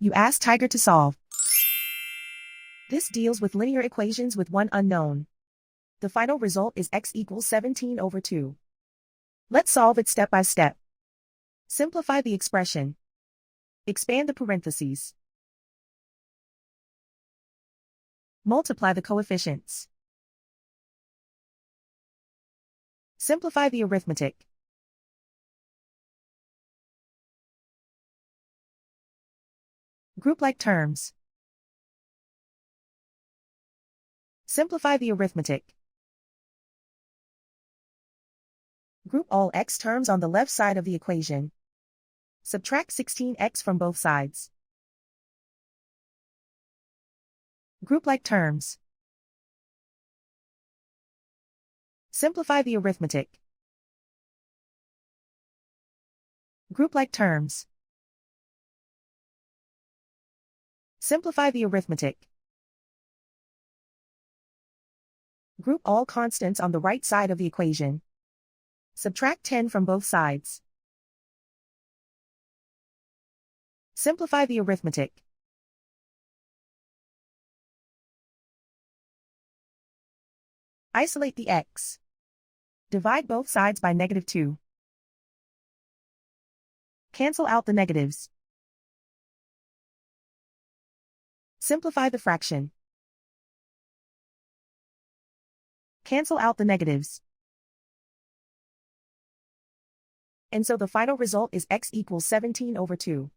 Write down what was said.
You ask Tiger to solve. This deals with linear equations with one unknown. The final result is x equals 17 over 2. Let's solve it step by step. Simplify the expression. Expand the parentheses. Multiply the coefficients. Simplify the arithmetic. Group like terms. Simplify the arithmetic. Group all x terms on the left side of the equation. Subtract 16x from both sides. Group like terms. Simplify the arithmetic. Group like terms. Simplify the arithmetic. Group all constants on the right side of the equation. Subtract 10 from both sides. Simplify the arithmetic. Isolate the x. Divide both sides by -2. Cancel out the negatives. Simplify the fraction. Cancel out the negatives. And so the final result is x equals 17 over 2.